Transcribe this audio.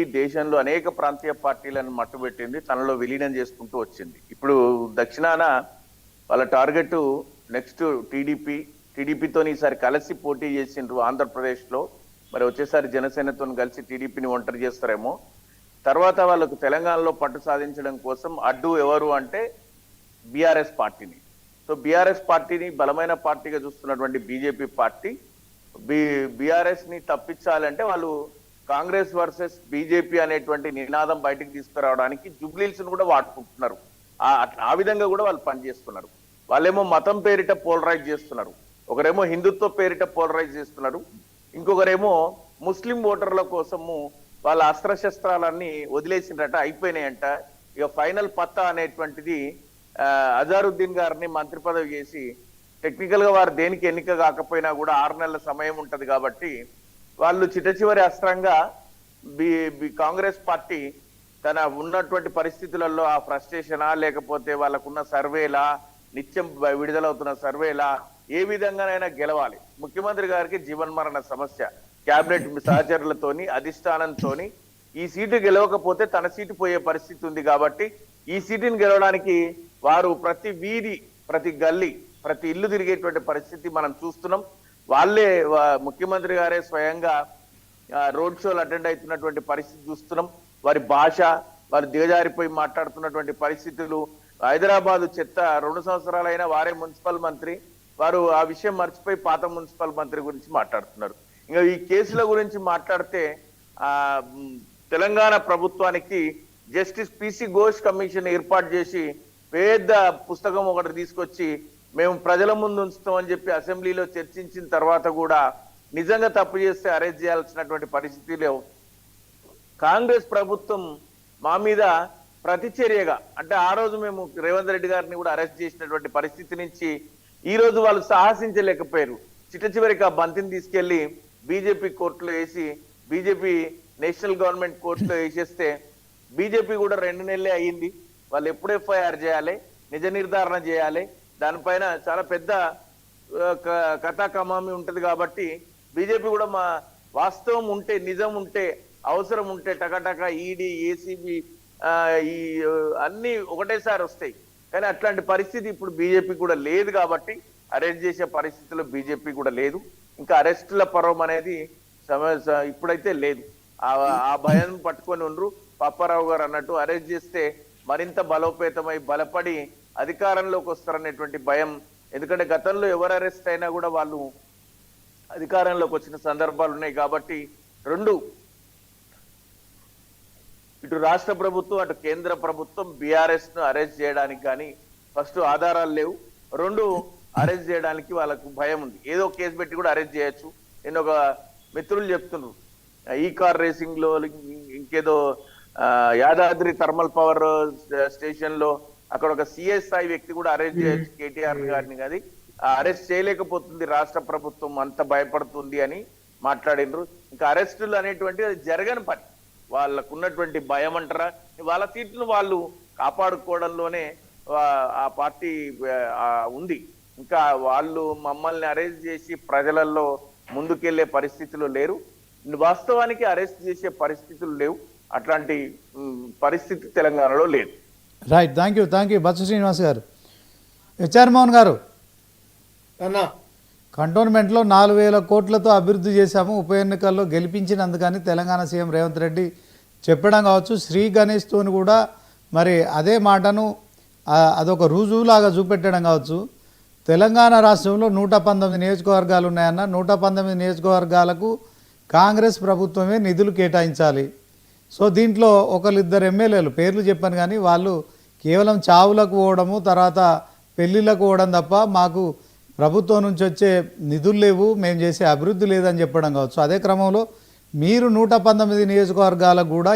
ఈ దేశంలో అనేక ప్రాంతీయ పార్టీలను మట్టుబెట్టింది, తనలో విలీనం చేసుకుంటూ వచ్చింది. ఇప్పుడు దక్షిణాన వాళ్ళ టార్గెట్ నెక్స్ట్ టీడీపీతో ఈసారి కలిసి పోటీ చేసిండ్రు ఆంధ్రప్రదేశ్లో. మరి వచ్చేసారి జనసేనతో కలిసి టీడీపీని ఒంటరి చేస్తారేమో. తర్వాత వాళ్ళకు తెలంగాణలో పట్టు సాధించడం కోసం అడ్డు ఎవరు అంటే బీఆర్ఎస్ పార్టీని. సో బీఆర్ఎస్ పార్టీని బలమైన పార్టీగా చూస్తున్నటువంటి బీజేపీ పార్టీ బీఆర్ఎస్ ని తప్పించాలంటే వాళ్ళు కాంగ్రెస్ వర్సెస్ బీజేపీ అనేటువంటి నినాదం బయటకు తీసుకురావడానికి జుబ్లీల్స్ కూడా వాడుకుంటున్నారు. ఆ విధంగా కూడా వాళ్ళు పనిచేస్తున్నారు. వాళ్ళేమో మతం పేరిట పోలరైజ్ చేస్తున్నారు, ఒకరేమో హిందుత్వ పేరిట పోలరైజ్ చేస్తున్నారు, ఇంకొకరేమో ముస్లిం ఓటర్ల కోసము వాళ్ళ అస్త్రశస్త్రాలన్నీ వదిలేసినట్ట అయిపోయినాయంట. ఇక ఫైనల్ పత్తా అనేటువంటిది అజారుద్దీన్ గారిని మంత్రి పదవి చేసి, టెక్నికల్ గా వారు దేనికి ఎన్నిక కాకపోయినా కూడా 6 నెలల సమయం ఉంటది కాబట్టి వాళ్ళు చివరి అస్త్రంగా కాంగ్రెస్ పార్టీ తన ఉన్నటువంటి పరిస్థితులలో ఆ ఫ్రస్ట్రేషనా లేకపోతే వాళ్ళకున్న సర్వేలా, నిత్యం విడుదలవుతున్న సర్వేలా ఏ విధంగానైనా గెలవాలి. ముఖ్యమంత్రి గారికి జీవన్మరణ సమస్య, కేబినెట్ సహచరులతోని అధిష్టానంతోని ఈ సీటు గెలవకపోతే తన సీటు పోయే పరిస్థితి ఉంది కాబట్టి ఈ సీటుని గెలవడానికి వారు ప్రతి వీధి, ప్రతి గల్లీ, ప్రతి ఇల్లు తిరిగేటువంటి పరిస్థితి మనం చూస్తున్నాం. వాళ్ళే ముఖ్యమంత్రి గారే స్వయంగా రోడ్ షోలు అటెండ్ అవుతున్నటువంటి పరిస్థితి చూస్తున్నాం. వారి భాష, వారు దిగజారిపోయి మాట్లాడుతున్నటువంటి పరిస్థితులు. హైదరాబాద్ చెత్త 2 సంవత్సరాలైనా వారే మున్సిపల్ మంత్రి, వారు ఆ విషయం మర్చిపోయి పాత మున్సిపల్ మంత్రి గురించి మాట్లాడుతున్నారు. ఇంకా ఈ కేసుల గురించి మాట్లాడితే తెలంగాణ ప్రభుత్వానికి జస్టిస్ పిసి ఘోష్ కమిషన్ ఏర్పాటు చేసి పెద్ద పుస్తకం ఒకటి తీసుకొచ్చి మేము ప్రజల ముందు ఉంచుతామని చెప్పి అసెంబ్లీలో చర్చించిన తర్వాత కూడా నిజంగా తప్పు చేస్తే అరెస్ట్ చేయాల్సినటువంటి పరిస్థితిలో కాంగ్రెస్ ప్రభుత్వం మా మీద ప్రతిచర్యగా, అంటే ఆ రోజు మేము రేవంత్ రెడ్డి గారిని కూడా అరెస్ట్ చేసినటువంటి పరిస్థితి నుంచి ఈ రోజు వాళ్ళు సాహసించలేకపోయారు. చివరికి ఆ బంతిని తీసుకెళ్లి బీజేపీ కోర్టులో వేసి, బీజేపీ నేషనల్ గవర్నమెంట్ కోర్టులో వేసేస్తే బీజేపీ కూడా 2 నెలలే అయ్యింది. వాళ్ళు ఎప్పుడు ఎఫ్ఐఆర్ చేయాలి, నిజ నిర్ధారణ చేయాలి, దానిపైన చాలా పెద్ద కథా కమామి ఉంటది కాబట్టి బీజేపీ కూడా మా వాస్తవం ఉంటే, నిజం ఉంటే, అవసరం ఉంటే టకటక ఈడీ, ఏసీబీ ఈ అన్ని ఒకటేసారి వస్తాయి. కానీ అట్లాంటి పరిస్థితి ఇప్పుడు బీజేపీ కూడా లేదు కాబట్టి అరెస్ట్ చేసే పరిస్థితిలో బీజేపీ కూడా లేదు. ఇంకా అరెస్టుల పర్వం అనేది ఇప్పుడైతే లేదు. ఆ భయం పట్టుకొని ఉండ్రు. పప్పారావు గారు అన్నట్టు అరెస్ట్ చేస్తే మరింత బలోపేతమై బలపడి అధికారంలోకి వస్తారనేటువంటి భయం. ఎందుకంటే గతంలో ఎవరు అరెస్ట్ అయినా కూడా వాళ్ళు అధికారంలోకి వచ్చిన సందర్భాలు ఉన్నాయి కాబట్టి ఇటు రాష్ట్ర ప్రభుత్వం, అటు కేంద్ర ప్రభుత్వం బీఆర్ఎస్ ను అరెస్ట్ చేయడానికి కానీ ఫస్ట్ ఆధారాలు లేవు, 2 అరెస్ట్ చేయడానికి వాళ్ళకు భయం ఉంది. ఏదో కేసు పెట్టి కూడా అరెస్ట్ చేయొచ్చు. నేను ఒక మిత్రులు చెప్తున్నారు, ఈ కార్ రేసింగ్ లో ఇంకేదో యాదాద్రి థర్మల్ పవర్ స్టేషన్ లో అక్కడ ఒక సిఎస్ఐ వ్యక్తి కూడా అరెస్ట్ చేయొచ్చు కేటీఆర్ గారిని. అది అరెస్ట్ చేయలేకపోతుంది రాష్ట్ర ప్రభుత్వం, అంత భయపడుతుంది అని మాట్లాడినరు. ఇంకా అరెస్టులు అనేటువంటి అది జరగని పని. వాళ్ళకు ఉన్నటువంటి భయం అంటారా, వాళ్ళ సీట్లను వాళ్ళు కాపాడుకోవడంలోనే ఆ పార్టీ ఉంది. ఇంకా వాళ్ళు మమ్మల్ని అరెస్ట్ చేసి ప్రజలలో ముందుకెళ్లే పరిస్థితులు లేరు. వాస్తవానికి అరెస్ట్ చేసే పరిస్థితులు లేవు. అట్లాంటి పరిస్థితి తెలంగాణలో లేదు. Right, thank you Botsa Srinivas గారు. హెచ్ఆర్ మోహన్ గారు, కంటోన్మెంట్లో 4,000 కోట్లతో అభివృద్ధి చేశాము, ఉప ఎన్నికల్లో గెలిపించినందుకని తెలంగాణ సీఎం రేవంత్ రెడ్డి చెప్పడం కావచ్చు, శ్రీ గణేష్తో కూడా మరి అదే మాటను అదొక రుజువులాగా చూపెట్టడం కావచ్చు. తెలంగాణ రాష్ట్రంలో 119 నియోజకవర్గాలు ఉన్నాయన్న, 119 నియోజకవర్గాలకు కాంగ్రెస్ ప్రభుత్వమే నిధులు కేటాయించాలి. సో దీంట్లో 1-2 ఎమ్మెల్యేలు పేర్లు చెప్పాను కానీ వాళ్ళు కేవలం చావులకు పోవడము, తర్వాత పెళ్లిళ్ళకు పోవడం తప్ప మాకు ప్రభుత్వం నుంచి వచ్చే నిధులు లేవు, మేము చేసే అభివృద్ధి లేదని చెప్పడం కావచ్చు. అదే క్రమంలో మీరు 119 నియోజకవర్గాలకు కూడా